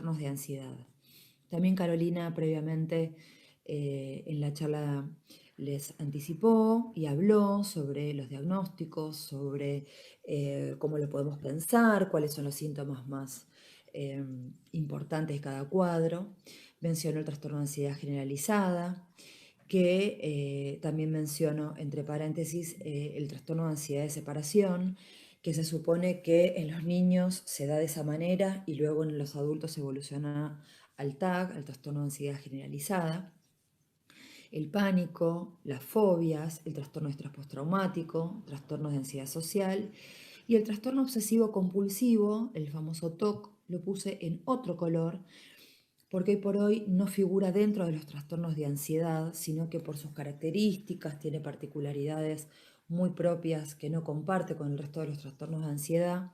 trastornos de ansiedad. También Carolina previamente en la charla les anticipó y habló sobre los diagnósticos, sobre cómo lo podemos pensar, cuáles son los síntomas más importantes de cada cuadro. Mencionó el trastorno de ansiedad generalizada, que también menciono entre paréntesis el trastorno de ansiedad de separación, que se supone que en los niños se da de esa manera y luego en los adultos evoluciona al TAG, al trastorno de ansiedad generalizada. El pánico, las fobias, el trastorno de estrés postraumático, trastornos de ansiedad social y el trastorno obsesivo compulsivo, el famoso TOC, lo puse en otro color porque hoy por hoy no figura dentro de los trastornos de ansiedad, sino que por sus características tiene particularidades muy propias que no comparte con el resto de los trastornos de ansiedad.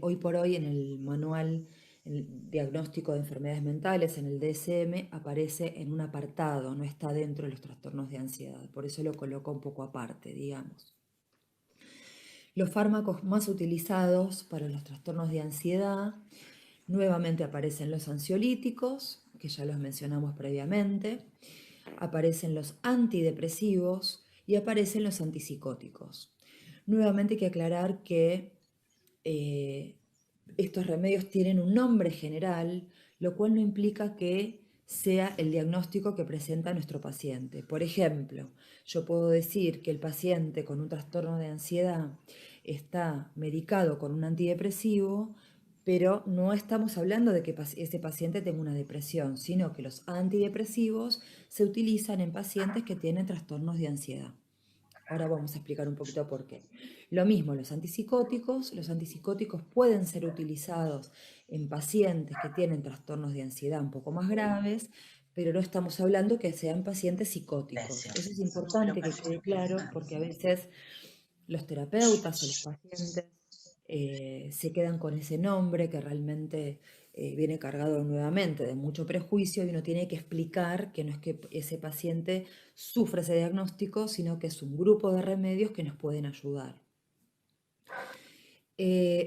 Hoy por hoy en el manual, en el diagnóstico de enfermedades mentales, en el DSM, aparece en un apartado, no está dentro de los trastornos de ansiedad, por eso lo coloco un poco aparte, digamos. Los fármacos más utilizados para los trastornos de ansiedad, nuevamente aparecen los ansiolíticos, que ya los mencionamos previamente, aparecen los antidepresivos y aparecen los antipsicóticos. Nuevamente hay que aclarar que eh, estos remedios tienen un nombre general, lo cual no implica que sea el diagnóstico que presenta nuestro paciente. Por ejemplo, yo puedo decir que el paciente con un trastorno de ansiedad está medicado con un antidepresivo, pero no estamos hablando de que ese paciente tenga una depresión, sino que los antidepresivos se utilizan en pacientes que tienen trastornos de ansiedad. Ahora vamos a explicar un poquito por qué. Lo mismo, los antipsicóticos pueden ser utilizados en pacientes que tienen trastornos de ansiedad un poco más graves, pero no estamos hablando que sean pacientes psicóticos. Eso es importante que quede claro porque a veces los terapeutas o los pacientes se quedan con ese nombre que realmente viene cargado nuevamente de mucho prejuicio y uno tiene que explicar que no es que ese paciente sufre ese diagnóstico, sino que es un grupo de remedios que nos pueden ayudar.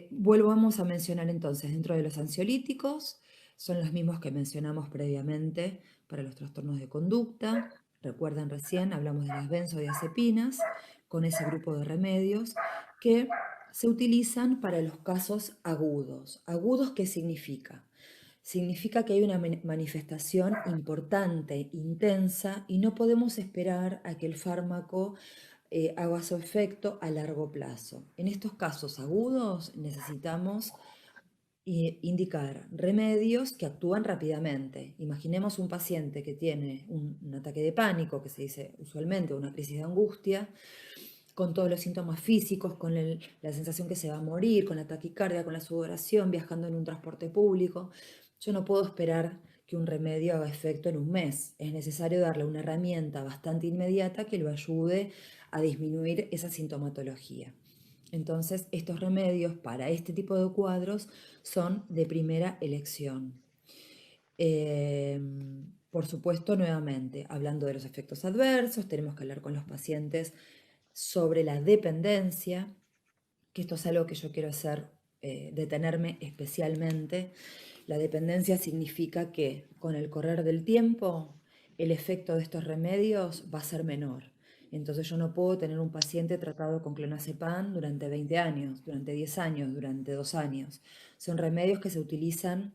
Volvamos a mencionar entonces, dentro de los ansiolíticos, son los mismos que mencionamos previamente para los trastornos de conducta. Recuerdan recién, hablamos de las benzodiazepinas, con ese grupo de remedios que se utilizan para los casos agudos. ¿Agudos qué significa? Significa que hay una manifestación importante, intensa, y no podemos esperar a que el fármaco haga su efecto a largo plazo. En estos casos agudos necesitamos indicar remedios que actúan rápidamente. Imaginemos un paciente que tiene un ataque de pánico, que se dice usualmente una crisis de angustia, con todos los síntomas físicos, con la sensación que se va a morir, con la taquicardia, con la sudoración, viajando en un transporte público. Yo no puedo esperar que un remedio haga efecto en un mes. Es necesario darle una herramienta bastante inmediata que lo ayude a disminuir esa sintomatología. Entonces, estos remedios para este tipo de cuadros son de primera elección. Eh, por supuesto, nuevamente, hablando de los efectos adversos, tenemos que hablar con los pacientes sobre la dependencia, que esto es algo que yo quiero hacer, detenerme especialmente. La dependencia significa que con el correr del tiempo el efecto de estos remedios va a ser menor. Entonces yo no puedo tener un paciente tratado con clonazepam durante 20 años, durante 10 años, durante 2 años. Son remedios que se utilizan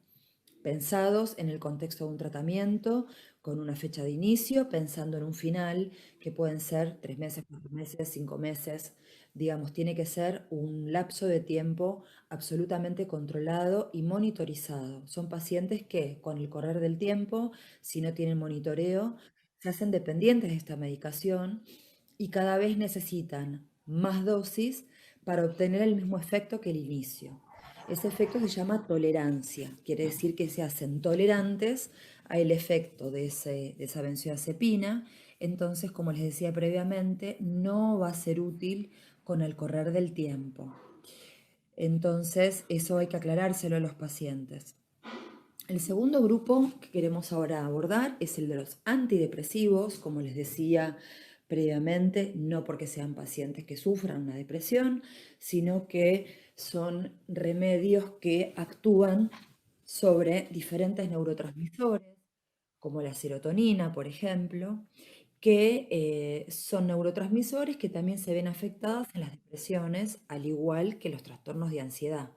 pensados en el contexto de un tratamiento, con una fecha de inicio, pensando en un final, que pueden ser 3 meses, 4 meses, 5 meses. Digamos, tiene que ser un lapso de tiempo absolutamente controlado y monitorizado. Son pacientes que, con el correr del tiempo, si no tienen monitoreo, se hacen dependientes de esta medicación y cada vez necesitan más dosis para obtener el mismo efecto que el inicio. Ese efecto se llama tolerancia, quiere decir que se hacen tolerantes al efecto de esa benzodiazepina, entonces, como les decía previamente, no va a ser útil con el correr del tiempo. Entonces, eso hay que aclarárselo a los pacientes. El segundo grupo que queremos ahora abordar es el de los antidepresivos, como les decía previamente, no porque sean pacientes que sufran una depresión, sino que son remedios que actúan sobre diferentes neurotransmisores, como la serotonina, por ejemplo, que son neurotransmisores que también se ven afectados en las depresiones, al igual que los trastornos de ansiedad.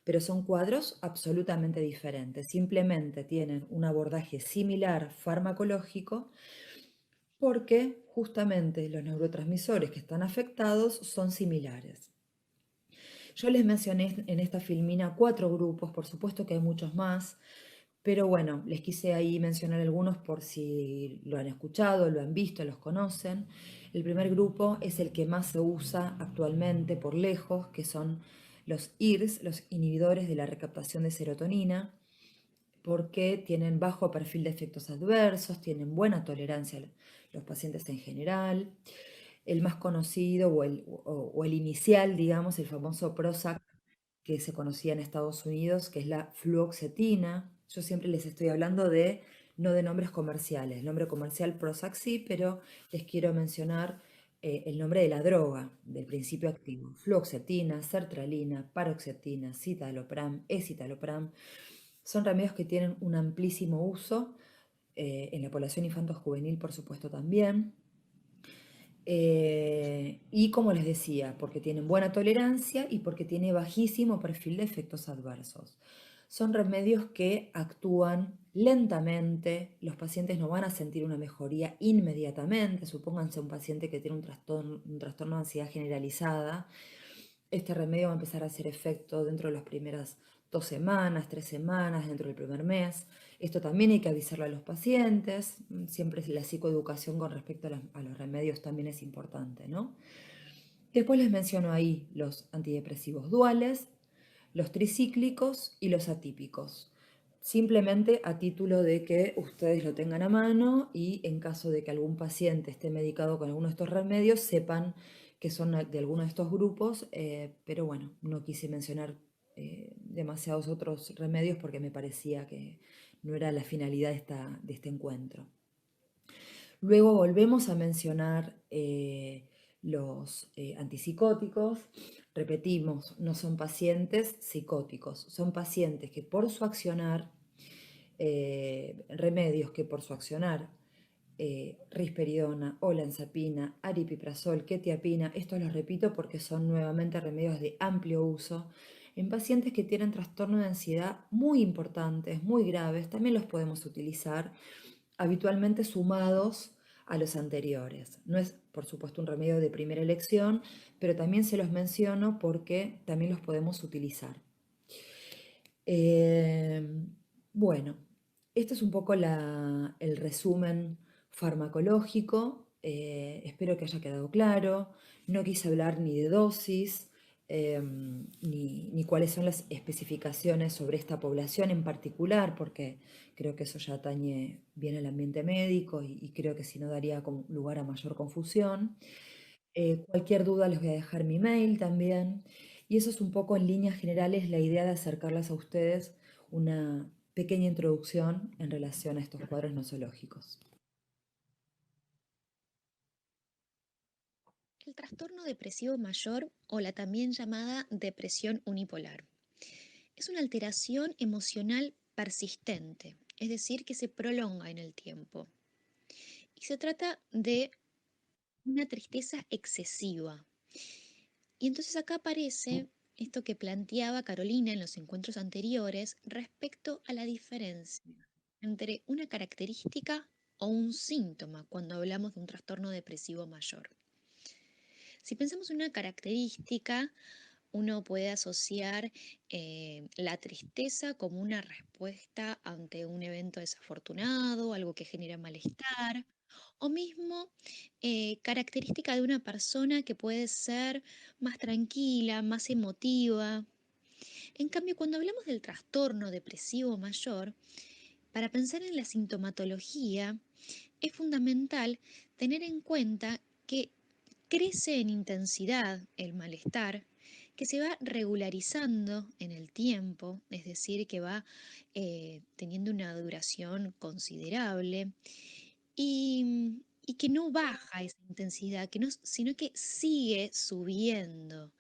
Pero son cuadros absolutamente diferentes. Simplemente tienen un abordaje similar farmacológico porque justamente los neurotransmisores que están afectados son similares. Yo les mencioné en esta filmina 4 grupos, por supuesto que hay muchos más, pero bueno, les quise ahí mencionar algunos por si lo han escuchado, lo han visto, los conocen. El primer grupo es el que más se usa actualmente por lejos, que son los IRS, los inhibidores de la recaptación de serotonina, porque tienen bajo perfil de efectos adversos, tienen buena tolerancia los pacientes en general. El más conocido o el inicial, digamos, el famoso Prozac que se conocía en Estados Unidos, que es la fluoxetina. Yo siempre les estoy hablando no de nombres comerciales. El nombre comercial Prozac sí, pero les quiero mencionar el nombre de la droga, del principio activo. Fluoxetina, sertralina, paroxetina, citalopram, escitalopram. Son remedios que tienen un amplísimo uso en la población infanto-juvenil, por supuesto, también. Y como les decía, porque tienen buena tolerancia y porque tiene bajísimo perfil de efectos adversos. Son remedios que actúan lentamente, los pacientes no van a sentir una mejoría inmediatamente. Supónganse un paciente que tiene un trastorno de ansiedad generalizada, este remedio va a empezar a hacer efecto dentro de las primeras 2 semanas, 3 semanas, dentro del primer mes. Esto también hay que avisarlo a los pacientes. Siempre la psicoeducación con respecto a los remedios también es importante, ¿no? Después les menciono ahí los antidepresivos duales, los tricíclicos y los atípicos. Simplemente a título de que ustedes lo tengan a mano y en caso de que algún paciente esté medicado con alguno de estos remedios, sepan que son de alguno de estos grupos, pero bueno, no quise mencionar demasiados otros remedios porque me parecía que no era la finalidad de este encuentro. Luego volvemos a mencionar los antipsicóticos. Repetimos, no son pacientes psicóticos, son pacientes que por su accionar, remedios que por su accionar, risperidona, olanzapina, aripiprazol, quetiapina, estos los repito porque son nuevamente remedios de amplio uso. En pacientes que tienen trastorno de ansiedad muy importantes, muy graves, también los podemos utilizar habitualmente sumados a los anteriores. No es, por supuesto, un remedio de primera elección, pero también se los menciono porque también los podemos utilizar. Eh, bueno, este es un poco el resumen farmacológico. Espero que haya quedado claro. No quise hablar ni de dosis, ni cuáles son las especificaciones sobre esta población en particular, porque creo que eso ya atañe bien al ambiente médico y creo que si no daría lugar a mayor confusión. Cualquier duda les voy a dejar mi mail también. Y eso es un poco en líneas generales la idea de acercarles a ustedes una pequeña introducción en relación a estos cuadros nosológicos. El trastorno depresivo mayor o la también llamada depresión unipolar es una alteración emocional persistente, es decir, que se prolonga en el tiempo. Y se trata de una tristeza excesiva. Y entonces acá aparece esto que planteaba Carolina en los encuentros anteriores respecto a la diferencia entre una característica o un síntoma cuando hablamos de un trastorno depresivo mayor. Si pensamos en una característica, uno puede asociar la tristeza como una respuesta ante un evento desafortunado, algo que genera malestar, o mismo característica de una persona que puede ser más tranquila, más emotiva. En cambio, cuando hablamos del trastorno depresivo mayor, para pensar en la sintomatología, es fundamental tener en cuenta que crece en intensidad el malestar, que se va regularizando en el tiempo, es decir, que va teniendo una duración considerable y que no baja esa intensidad, sino que sigue subiendo.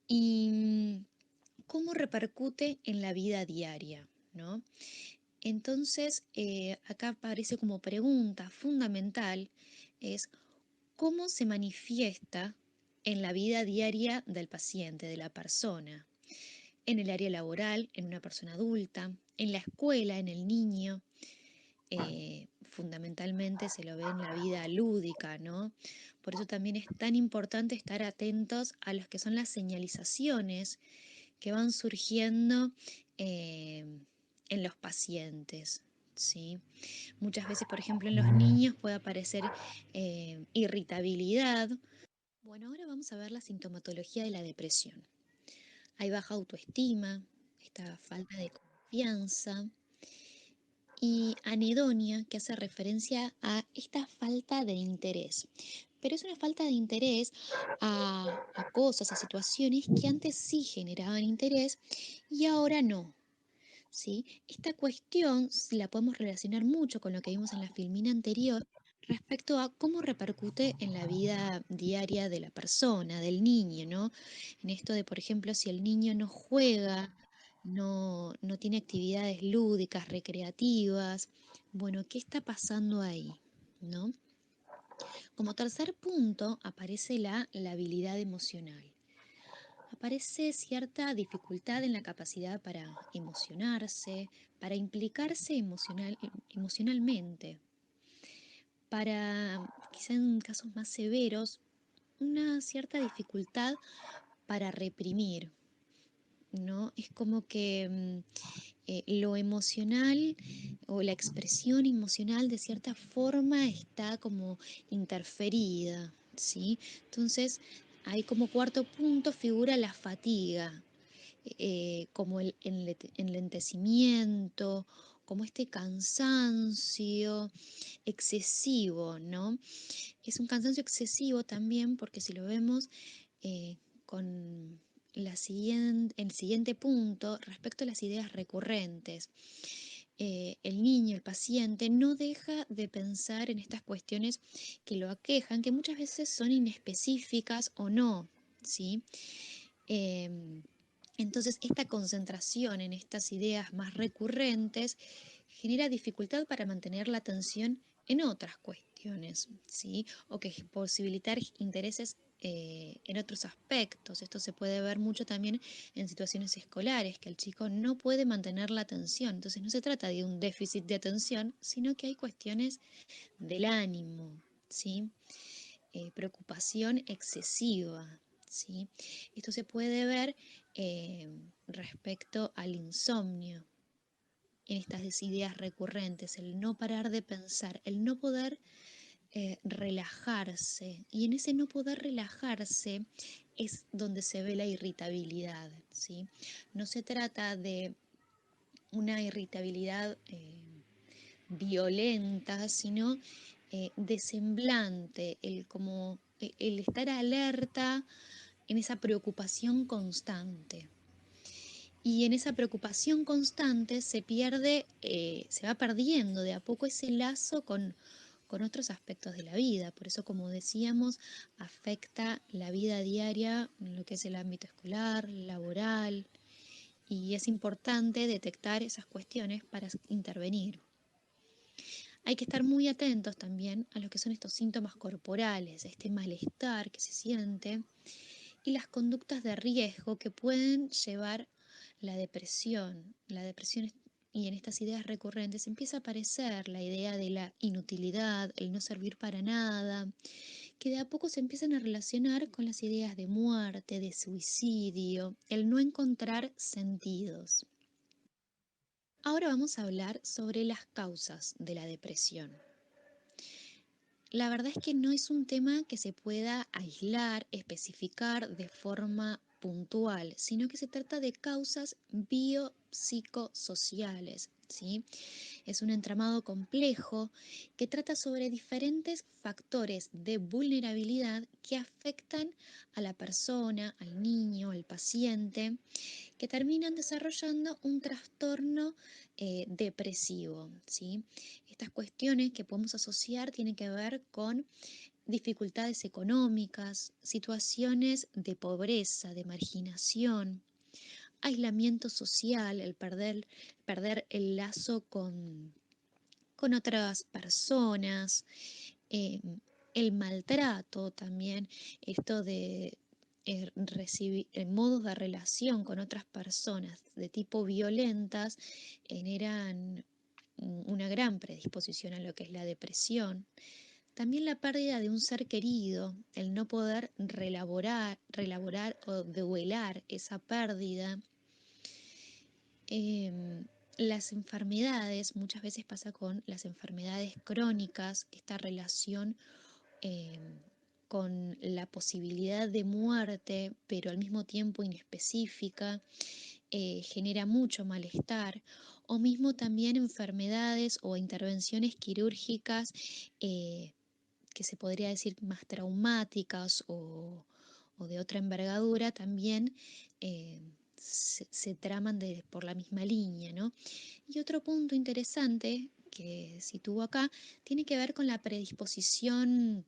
¿Y cómo repercute en la vida diaria? ¿no? Entonces, acá aparece como pregunta fundamental, es cómo se manifiesta en la vida diaria del paciente, de la persona, en el área laboral, en una persona adulta, en la escuela, en el niño. Fundamentalmente se lo ve en la vida lúdica, ¿no? Por eso también es tan importante estar atentos a las que son las señalizaciones que van surgiendo eh, en los pacientes, ¿sí? Muchas veces, por ejemplo, en los niños puede aparecer irritabilidad. Bueno, ahora vamos a ver la sintomatología de la depresión. Hay baja autoestima, esta falta de confianza y anedonia, que hace referencia a esta falta de interés. Pero es una falta de interés a cosas, a situaciones que antes sí generaban interés y ahora no. ¿Sí? Esta cuestión la podemos relacionar mucho con lo que vimos en la filmina anterior respecto a cómo repercute en la vida diaria de la persona, del niño, ¿no? En esto de, por ejemplo, si el niño no juega, no tiene actividades lúdicas, recreativas, bueno, ¿qué está pasando ahí? ¿No? Como tercer punto aparece la habilidad emocional. Aparece cierta dificultad en la capacidad para emocionarse, para implicarse emocionalmente, para, quizá en casos más severos, una cierta dificultad para reprimir, ¿no? Es como que lo emocional o la expresión emocional de cierta forma está como interferida, ¿sí? Entonces, ahí como cuarto punto figura la fatiga, como el enlentecimiento, como este cansancio excesivo, ¿no? Es un cansancio excesivo también porque si lo vemos con el siguiente punto respecto a las ideas recurrentes, el niño, el paciente, no deja de pensar en estas cuestiones que lo aquejan, que muchas veces son inespecíficas o no, ¿sí? Em, entonces, esta concentración en estas ideas más recurrentes genera dificultad para mantener la atención en otras cuestiones, ¿sí? O que posibilitar intereses en otros aspectos. Esto se puede ver mucho también en situaciones escolares, que el chico no puede mantener la atención. Entonces, no se trata de un déficit de atención, sino que hay cuestiones del ánimo, ¿sí? Preocupación excesiva, ¿sí? Esto se puede ver eh, respecto al insomnio, en estas ideas recurrentes, el no parar de pensar, el no poder relajarse. Y en ese no poder relajarse es donde se ve la irritabilidad, ¿sí? No se trata de una irritabilidad violenta, sino de semblante, el estar alerta en esa preocupación constante. Y en esa preocupación constante se pierde, se va perdiendo de a poco ese lazo con otros aspectos de la vida. Por eso, como decíamos, afecta la vida diaria en lo que es el ámbito escolar, laboral, y es importante detectar esas cuestiones para intervenir. Hay que estar muy atentos también a lo que son estos síntomas corporales, este malestar que se siente y las conductas de riesgo que pueden llevar la depresión. Y en estas ideas recurrentes empieza a aparecer la idea de la inutilidad, el no servir para nada, que de a poco se empiezan a relacionar con las ideas de muerte, de suicidio, el no encontrar sentidos. Ahora vamos a hablar sobre las causas de la depresión. La verdad es que no es un tema que se pueda aislar, especificar de forma puntual, sino que se trata de causas biopsicosociales, ¿sí? Es un entramado complejo que trata sobre diferentes factores de vulnerabilidad que afectan a la persona, al niño, al paciente, que terminan desarrollando un trastorno depresivo, ¿sí? Estas cuestiones que podemos asociar tienen que ver con dificultades económicas, situaciones de pobreza, de marginación, aislamiento social, el perder el lazo con otras personas, el maltrato también, esto de recibir modos de relación con otras personas de tipo violentas generan una gran predisposición a lo que es la depresión. También la pérdida de un ser querido, el no poder relaborar o develar esa pérdida. Em, las enfermedades, muchas veces pasa con las enfermedades crónicas, esta relación em, con la posibilidad de muerte, pero al mismo tiempo inespecífica, genera mucho malestar, o mismo también enfermedades o intervenciones quirúrgicas eh, que se podría decir más traumáticas o de otra envergadura también se traman por la misma línea, ¿no? Y otro punto interesante que sitúo acá tiene que ver con la predisposición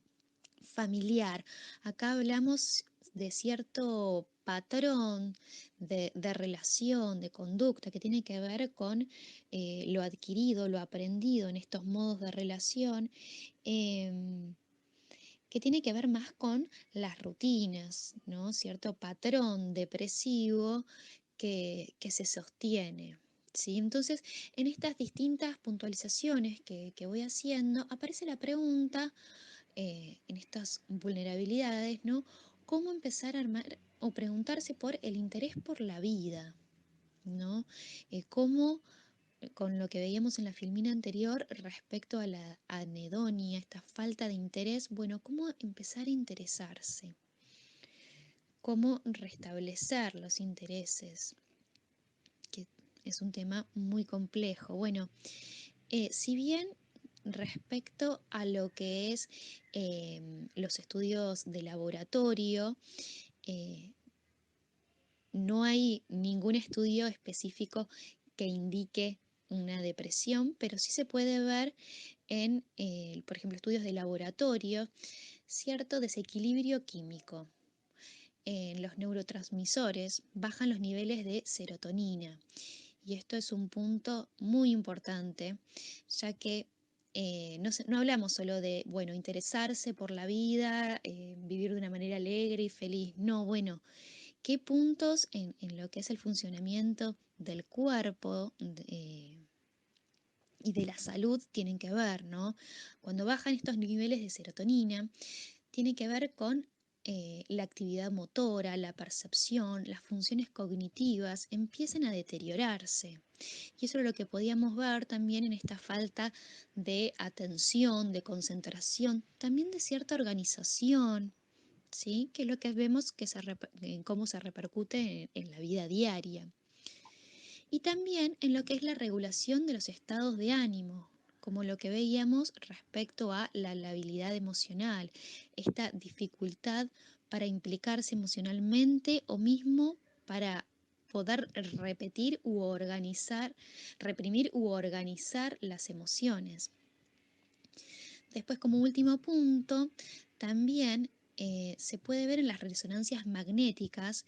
familiar. Acá hablamos de cierto patrón de relación, de conducta, que tiene que ver con lo adquirido, lo aprendido en estos modos de relación, em, que tiene que ver más con las rutinas, ¿no? Cierto patrón depresivo que se sostiene. ¿Sí? Entonces, en estas distintas puntualizaciones que voy haciendo, aparece la pregunta en estas vulnerabilidades, ¿no? ¿Cómo empezar a armar o preguntarse por el interés por la vida, ¿no? ¿Cómo, con lo que veíamos en la filmina anterior respecto a la anedonia, esta falta de interés, bueno, cómo empezar a interesarse? ¿Cómo restablecer los intereses? Que es un tema muy complejo. Bueno, si bien respecto a lo que es los estudios de laboratorio, eh, no hay ningún estudio específico que indique una depresión, pero sí se puede ver en, por ejemplo, estudios de laboratorio, cierto desequilibrio químico. En los neurotransmisores bajan los niveles de serotonina. Y esto es un punto muy importante, ya que no hablamos solo de, bueno, interesarse por la vida, vivir de una manera alegre y feliz. No, bueno, ¿qué puntos en lo que es el funcionamiento del cuerpo y de la salud tienen que ver, ¿no? Cuando bajan estos niveles de serotonina, tiene que ver con la actividad motora, la percepción, las funciones cognitivas empiezan a deteriorarse. Y eso es lo que podíamos ver también en esta falta de atención, de concentración, también de cierta organización, ¿sí? Que es lo que vemos que en cómo se repercute en la vida diaria. Y también en lo que es la regulación de los estados de ánimo, como lo que veíamos respecto a la labilidad emocional, esta dificultad para implicarse emocionalmente o mismo para poder repetir u organizar, reprimir u organizar las emociones. Después, como último punto, también se puede ver en las resonancias magnéticas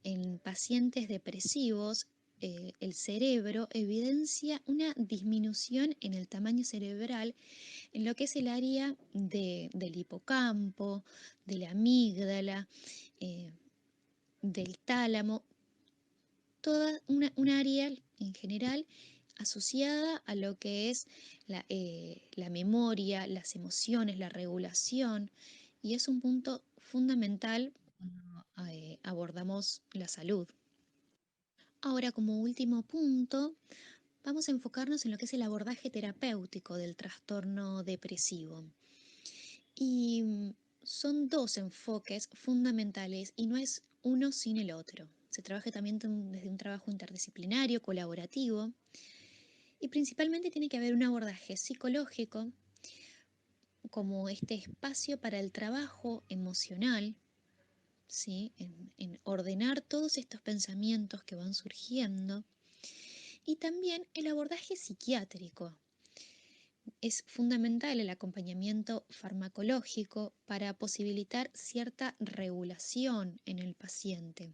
en pacientes depresivos. El cerebro evidencia una disminución en el tamaño cerebral en lo que es el área del hipocampo, de la amígdala, eh, del tálamo, toda una área en general asociada a lo que es la memoria, las emociones, la regulación, y es un punto fundamental cuando abordamos la salud. Ahora, como último punto, vamos a enfocarnos en lo que es el abordaje terapéutico del trastorno depresivo. Y son dos enfoques fundamentales y no es uno sin el otro. Se trabaja también desde un trabajo interdisciplinario, colaborativo, y principalmente tiene que haber un abordaje psicológico como este espacio para el trabajo emocional, ¿sí? En ordenar todos estos pensamientos que van surgiendo, y también el abordaje psiquiátrico. Es fundamental el acompañamiento farmacológico para posibilitar cierta regulación en el paciente.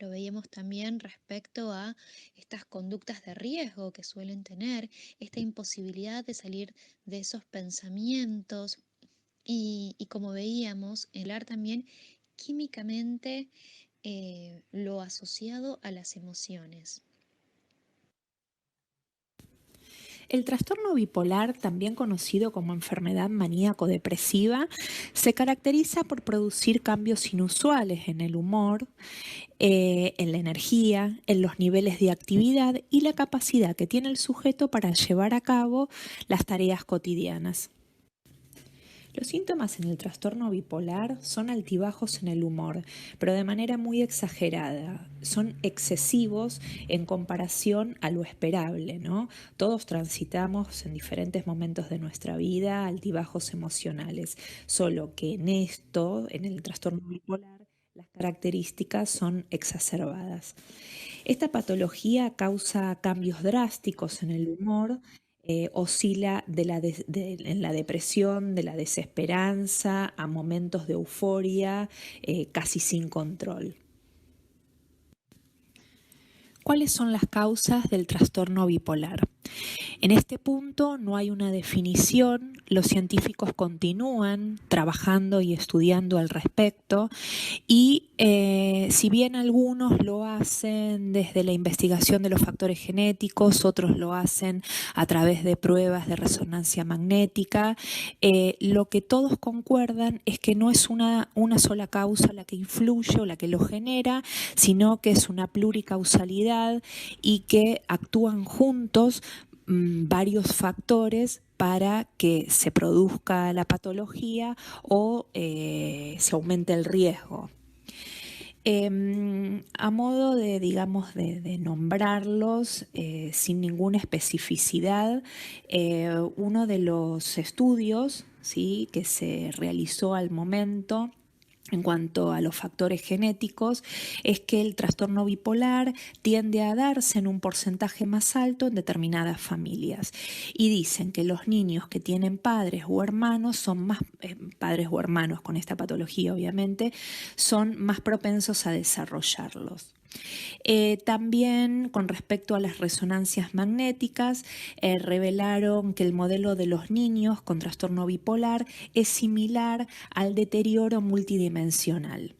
Lo veíamos también respecto a estas conductas de riesgo que suelen tener, esta imposibilidad de salir de esos pensamientos y como veíamos, el ar también químicamente lo asociado a las emociones. El trastorno bipolar, también conocido como enfermedad maníaco-depresiva, se caracteriza por producir cambios inusuales en el humor, en la energía, en los niveles de actividad y la capacidad que tiene el sujeto para llevar a cabo las tareas cotidianas. Los síntomas en el trastorno bipolar son altibajos en el humor, pero de manera muy exagerada. Son excesivos en comparación a lo esperable, ¿no? Todos transitamos en diferentes momentos de nuestra vida altibajos emocionales, solo que en esto, en el trastorno bipolar, las características son exacerbadas. Esta patología causa cambios drásticos en el humor, oscila en la depresión, de la desesperanza, a momentos de euforia, casi sin control. ¿Cuáles son las causas del trastorno bipolar? En este punto no hay una definición, los científicos continúan trabajando y estudiando al respecto y si bien algunos lo hacen desde la investigación de los factores genéticos, otros lo hacen a través de pruebas de resonancia magnética, lo que todos concuerdan es que no es una sola causa la que influye o la que lo genera, sino que es una pluricausalidad y que actúan juntos varios factores para que se produzca la patología o se aumente el riesgo. A modo de, digamos, de nombrarlos sin ninguna especificidad, uno de los estudios, ¿sí?, que se realizó al momento en cuanto a los factores genéticos, es que el trastorno bipolar tiende a darse en un porcentaje más alto en determinadas familias. Y dicen que los niños que tienen padres o hermanos son más, padres o hermanos con esta patología obviamente, son más propensos a desarrollarlos. También con respecto a las resonancias magnéticas, revelaron que el modelo de los niños con trastorno bipolar es similar al deterioro multidimensional.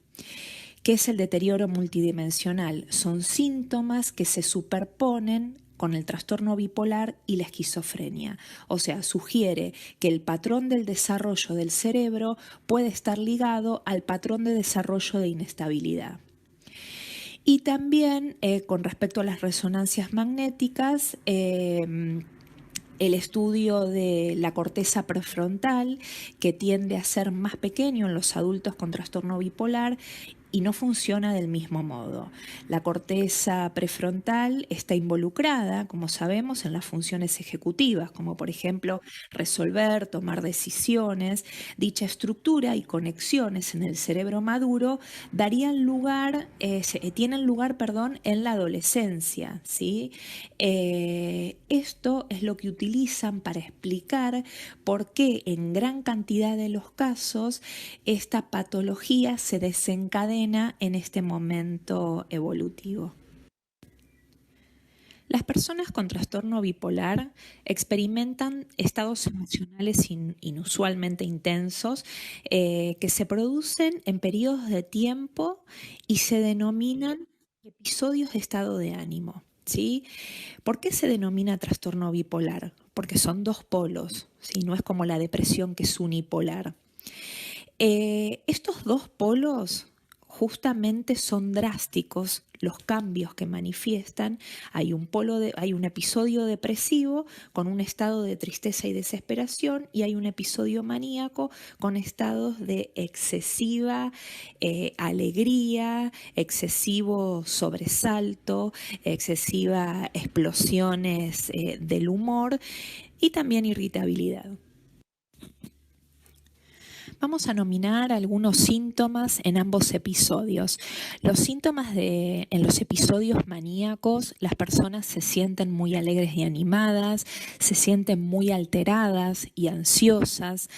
¿Qué es el deterioro multidimensional? Son síntomas que se superponen con el trastorno bipolar y la esquizofrenia. O sea, sugiere que el patrón del desarrollo del cerebro puede estar ligado al patrón de desarrollo de inestabilidad. Y también con respecto a las resonancias magnéticas, el estudio de la corteza prefrontal, que tiende a ser más pequeño en los adultos con trastorno bipolar y no funciona del mismo modo. La corteza prefrontal está involucrada, como sabemos, en las funciones ejecutivas, como por ejemplo resolver, tomar decisiones. Dicha estructura y conexiones en el cerebro maduro tienen lugar, en la adolescencia, ¿sí? Esto es lo que utilizan para explicar por qué en gran cantidad de los casos esta patología se desencadena en este momento evolutivo. Las personas con trastorno bipolar experimentan estados emocionales inusualmente intensos que se producen en periodos de tiempo y se denominan episodios de estado de ánimo, ¿sí? ¿Por qué se denomina trastorno bipolar? Porque son dos polos, ¿sí? No es como la depresión, que es unipolar. Estos dos polos justamente son drásticos los cambios que manifiestan. Hay un episodio depresivo con un estado de tristeza y desesperación, y hay un episodio maníaco con estados de excesiva alegría, excesivo sobresalto, excesivas explosiones del humor y también irritabilidad. Vamos a nominar algunos síntomas en ambos episodios. Los síntomas en los episodios maníacos, las personas se sienten muy alegres y animadas, se sienten muy alteradas y ansiosas,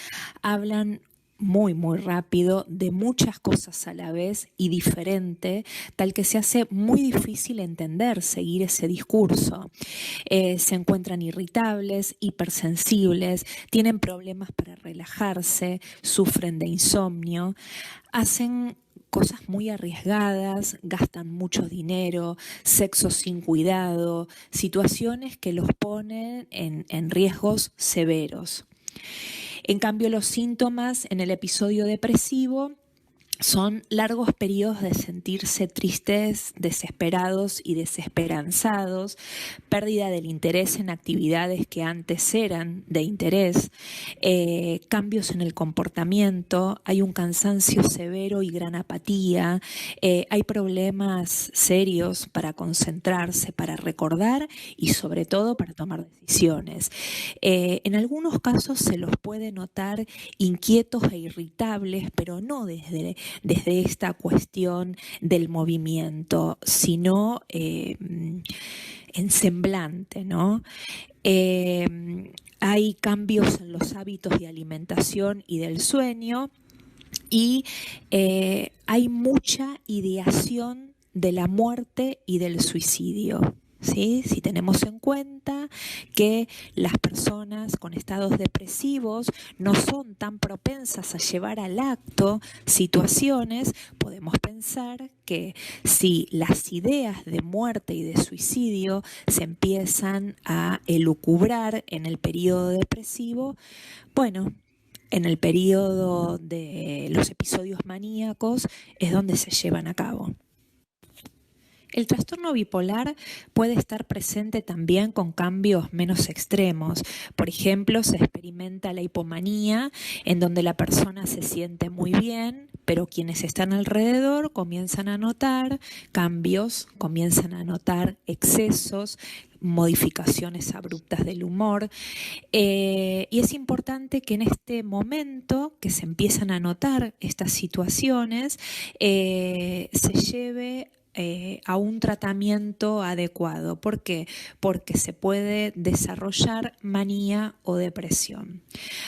hablan muy, muy rápido, de muchas cosas a la vez y diferente, tal que se hace muy difícil entender, seguir ese discurso. Se encuentran irritables, hipersensibles, tienen problemas para relajarse, sufren de insomnio, hacen cosas muy arriesgadas, gastan mucho dinero, sexo sin cuidado, situaciones que los ponen en riesgos severos. En cambio, los síntomas en el episodio depresivo son largos periodos de sentirse tristes, desesperados y desesperanzados, pérdida del interés en actividades que antes eran de interés, cambios en el comportamiento, hay un cansancio severo y gran apatía, hay problemas serios para concentrarse, para recordar y sobre todo para tomar decisiones. En algunos casos se los puede notar inquietos e irritables, pero no desde esta cuestión del movimiento, sino en semblante, ¿no? Hay cambios en los hábitos de alimentación y del sueño y hay mucha ideación de la muerte y del suicidio. ¿Sí? Si tenemos en cuenta que las personas con estados depresivos no son tan propensas a llevar al acto situaciones, podemos pensar que si las ideas de muerte y de suicidio se empiezan a elucubrar en el periodo depresivo, bueno, en el periodo de los episodios maníacos es donde se llevan a cabo. El trastorno bipolar puede estar presente también con cambios menos extremos. Por ejemplo, se experimenta la hipomanía, en donde la persona se siente muy bien, pero quienes están alrededor comienzan a notar cambios, comienzan a notar excesos, modificaciones abruptas del humor. Y es importante que en este momento que se empiezan a notar estas situaciones, se lleve a un tratamiento adecuado. ¿Por qué? Porque se puede desarrollar manía o depresión.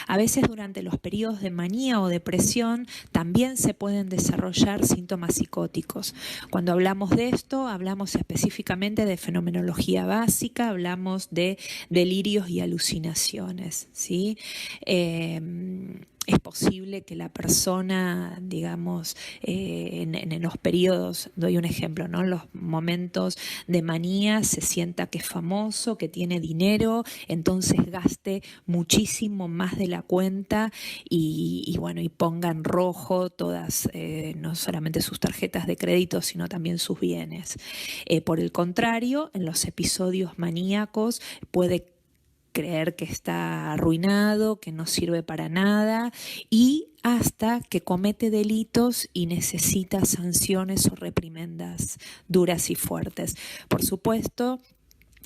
A veces durante los periodos de manía o depresión también se pueden desarrollar síntomas psicóticos. Cuando hablamos de esto, hablamos específicamente de fenomenología básica, hablamos de delirios y alucinaciones, ¿sí? Es posible que la persona, digamos, en los periodos, doy un ejemplo, ¿no? En los momentos de manía se sienta que es famoso, que tiene dinero, entonces gaste muchísimo más de la cuenta y bueno, y ponga en rojo todas, no solamente sus tarjetas de crédito, sino también sus bienes. Por el contrario, en los episodios maníacos puede creer que está arruinado, que no sirve para nada y hasta que comete delitos y necesita sanciones o reprimendas duras y fuertes. Por supuesto,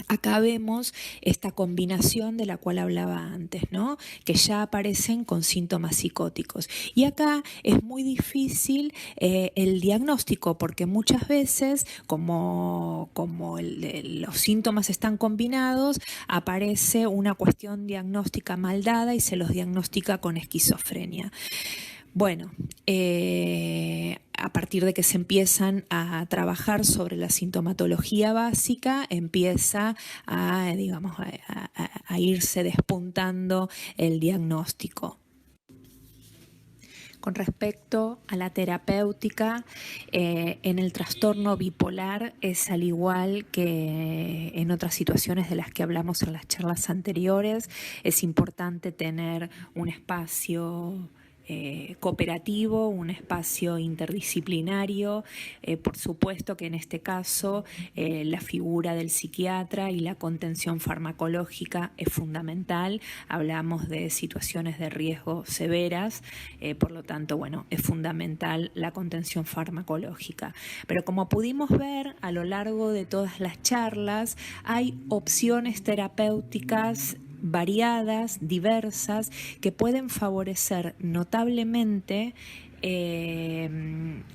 acá vemos esta combinación de la cual hablaba antes, ¿no? Que ya aparecen con síntomas psicóticos. Y acá es muy difícil el diagnóstico, porque muchas veces, como los síntomas están combinados, aparece una cuestión diagnóstica mal dada y se los diagnostica con esquizofrenia. Bueno, a partir de que se empiezan a trabajar sobre la sintomatología básica, empieza a, digamos, a irse despuntando el diagnóstico. Con respecto a la terapéutica, en el trastorno bipolar es al igual que en otras situaciones de las que hablamos en las charlas anteriores, es importante tener un espacio cooperativo, un espacio interdisciplinario. Por supuesto que en este caso la figura del psiquiatra y la contención farmacológica es fundamental. Hablamos de situaciones de riesgo severas, por lo tanto, bueno, es fundamental la contención farmacológica. Pero como pudimos ver a lo largo de todas las charlas, hay opciones terapéuticas variadas, diversas, que pueden favorecer notablemente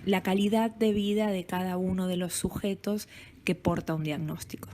la calidad de vida de cada uno de los sujetos que porta un diagnóstico.